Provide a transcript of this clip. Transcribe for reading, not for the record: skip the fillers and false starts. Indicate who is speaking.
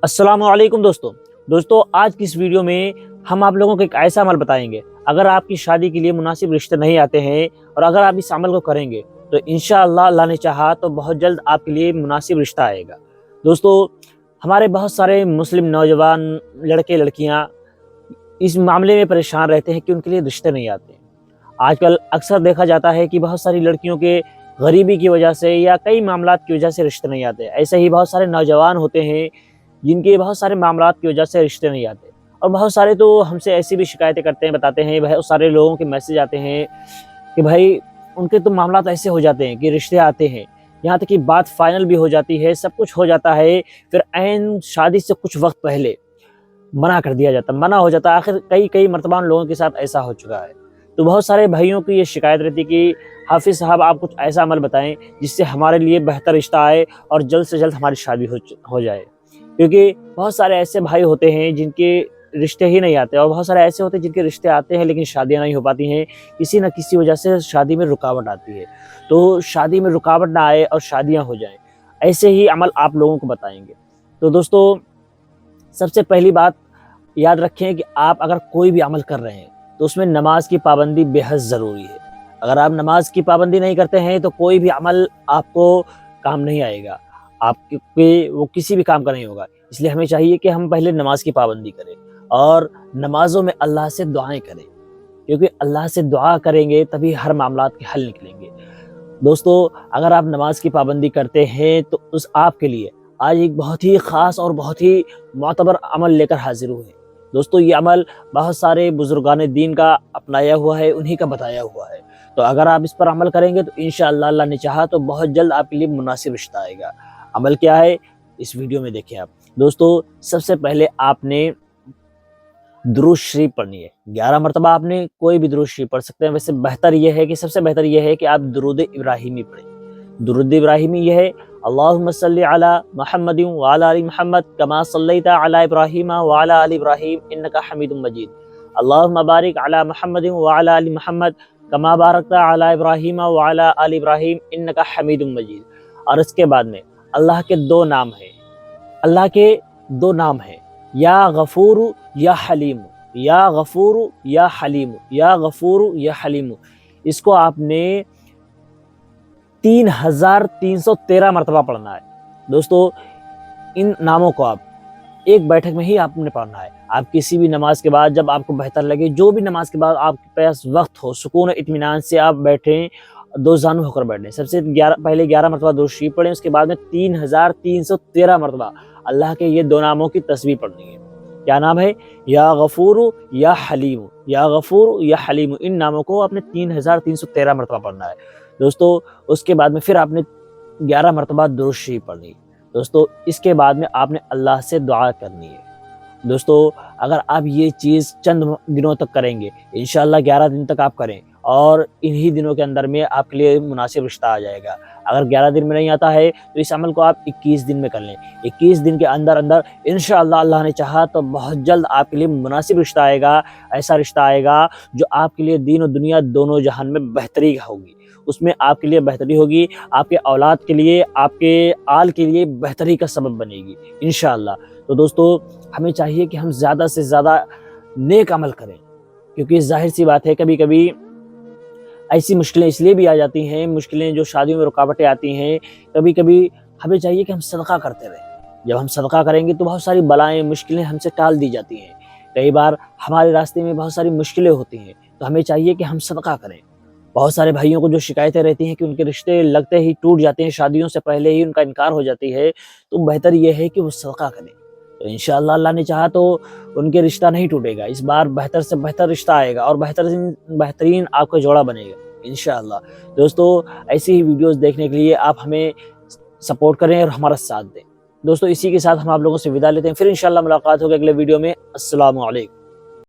Speaker 1: अस्सलाम वालेकुम दोस्तों आज की इस वीडियो में हम आप लोगों को एक ऐसा अमल बताएंगे। अगर आपकी शादी के लिए मुनासिब रिश्ते नहीं आते हैं और अगर आप इस अमल को करेंगे तो इंशाअल्लाह अल्लाह ने चाहा तो बहुत जल्द आपके लिए मुनासिब रिश्ता आएगा। दोस्तों, हमारे बहुत सारे मुस्लिम नौजवान लड़के लड़कियां इस मामले में परेशान रहते हैं कि उनके लिए रिश्ते नहीं आते। आजकल अक्सर देखा जाता है कि बहुत सारी लड़कियों के गरीबी की वजह से या कई मामलात की वजह से रिश्ते नहीं आते। ऐसे ही बहुत सारे नौजवान होते हैं जिनके बहुत सारे मामलात की वजह से रिश्ते नहीं आते, और बहुत सारे तो हमसे ऐसी भी शिकायतें करते हैं, बताते हैं, बहुत सारे लोगों के मैसेज आते हैं कि भाई उनके तो मामलात ऐसे हो जाते हैं कि रिश्ते आते हैं, यहाँ तक कि बात फाइनल भी हो जाती है, सब कुछ हो जाता है, फिर ऐन शादी से कुछ वक्त पहले मना कर दिया जाता, मना हो जाता है। आखिर कई मरतबा लोगों के साथ ऐसा हो चुका है। तो बहुत सारे भाइयों की ये शिकायत रहती है कि हाफिज़ साहब आप कुछ ऐसा अमल बताएं जिससे हमारे लिए बेहतर रिश्ता आए और जल्द से जल्द हमारी शादी हो जाए। क्योंकि बहुत सारे ऐसे भाई होते हैं जिनके रिश्ते ही नहीं आते, और बहुत सारे ऐसे होते हैं जिनके रिश्ते आते हैं लेकिन शादियां नहीं हो पाती हैं, किसी न किसी वजह से शादी में रुकावट आती है। तो शादी में रुकावट ना आए और शादियां हो जाएं, ऐसे ही अमल आप लोगों को बताएंगे। तो दोस्तों, सबसे पहली बात याद रखें कि आप अगर कोई भी अमल कर रहे हैं तो उसमें नमाज की पाबंदी बेहद ज़रूरी है। अगर आप नमाज की पाबंदी नहीं करते हैं तो कोई भी अमल आपको काम नहीं आएगा, आपके वो किसी भी काम का नहीं होगा। इसलिए हमें चाहिए कि हम पहले नमाज की पाबंदी करें और नमाजों में अल्लाह से दुआएं करें, क्योंकि अल्लाह से दुआ करेंगे तभी हर मामलात के हल निकलेंगे। दोस्तों, अगर आप नमाज की पाबंदी करते हैं तो उस आपके लिए आज एक बहुत ही ख़ास और बहुत ही मोतबर अमल लेकर हाजिर हुए हैं। दोस्तों, ये अमल बहुत सारे बुजुर्गान दीन का अपनाया हुआ है, उन्हीं का बताया हुआ है। तो अगर आप इस पर अमल करेंगे तो इंशाअल्लाह अल्लाह ने चाहा तो बहुत जल्द आपके लिए मुनासिब रिश्ता आएगा। अमल क्या है इस वीडियो में देखें आप। दोस्तों, सबसे पहले आपने दुरूद शरीफ पढ़नी है। 11 मरतबा आपने कोई भी दुरूद शरीफ पढ़ सकते हैं। वैसे बेहतर यह है कि सबसे बेहतर यह है कि आप दुरूद इब्राहिमी पढ़ें। दुरूद इब्राहिमी यह है, अल्लाहुम्मा सल्ली अला मुहम्मदिन व अला आलि मुहम्मद कमा सल्लैता अला इब्राहीम व अला आलि इब्राहीम इन्नका हमीदुम मजीद। अल्लाहुम्मा बारिक अला मुहम्मदिन व अला आलि मुहम्मद कमा बारकता अला इब्राहीम व अला आलि इब्राहीम इन्नका हमीदुम मजीद। और इसके बाद में अल्लाह के दो नाम हैं, अल्लाह के दो नाम हैं, या गफूर या हलीम, या गफूर या हलीम, या गफूर या हलीम। इसको आपने 3313 मरतबा पढ़ना है। दोस्तों, इन नामों को आप एक बैठक में ही आपने पढ़ना है। आप किसी भी नमाज के बाद, जब आपको बेहतर लगे, जो भी नमाज के बाद आपके पास वक्त हो, सुकून इत्मीनान से आप बैठें, दो जानू होकर बैठें। सबसे पहले 11 मरतबा दुरूद शरीफ पढ़ें, उसके बाद में 3313 मरतबा अल्लाह के ये दो नामों की तस्बीह पढ़नी है। क्या नाम है? या गफूर या हलीम, या गफूर या हलीम। इन नामों को आपने 3313 मरतबा पढ़ना है। दोस्तों, उसके बाद में फिर आपने 11 मरतबा दुरूद शरीफ पढ़नी है। दोस्तों, इसके बाद में आपने अल्लाह से दुआ करनी है। दोस्तों, अगर आप ये चीज़ चंद दिनों तक करेंगे, इंशाअल्लाह 11 दिन तक आप करें, और इन्हीं दिनों के अंदर में आपके लिए मुनासिब रिश्ता आ जाएगा। अगर 11 दिन में नहीं आता है तो इस अमल को आप 21 दिन में कर लें। 21 दिन के अंदर अंदर इंशाअल्लाह अल्लाह ने चाहा तो बहुत जल्द आपके लिए मुनासिब रिश्ता आएगा। ऐसा रिश्ता आएगा जो आपके लिए दीन और दुनिया दोनों जहान में बेहतरी होगी। उसमें आपके लिए बेहतरी होगी, आपके औलाद के लिए, आपके आल के लिए बेहतरी का सबब बनेगी इंशाअल्लाह। तो दोस्तों, हमें चाहिए कि हम ज़्यादा से ज़्यादा नेक अमल करें, क्योंकि जाहिर सी बात है कभी कभी ऐसी मुश्किलें इसलिए भी आ जाती हैं, मुश्किलें जो शादियों में रुकावटें आती हैं, कभी कभी हमें चाहिए कि हम सदका करते रहें। जब हम सदका करेंगे तो बहुत सारी बलाएं, मुश्किलें हमसे टाल दी जाती हैं। कई बार हमारे रास्ते में बहुत सारी मुश्किलें होती हैं, तो हमें चाहिए कि हम सदका करें। बहुत सारे भाइयों को जो शिकायतें रहती हैं कि उनके रिश्ते लगते ही टूट जाते हैं, शादियों से पहले ही उनका इनकार हो जाती है, तो बेहतर यह है कि वो सदका करें। तो इंशाअल्लाह अल्लाह ने चाहा तो उनके रिश्ता नहीं टूटेगा, इस बार बेहतर से बेहतर रिश्ता आएगा और बेहतरीन आपका जोड़ा बनेगा इंशाअल्लाह। दोस्तों, ऐसी ही वीडियोस देखने के लिए आप हमें सपोर्ट करें और हमारा साथ दें। दोस्तों, इसी के साथ हम आप लोगों से विदा लेते हैं। फिर इंशाअल्लाह मुलाकात होगी अगले वीडियो में। अस्सलामु अलैकुम।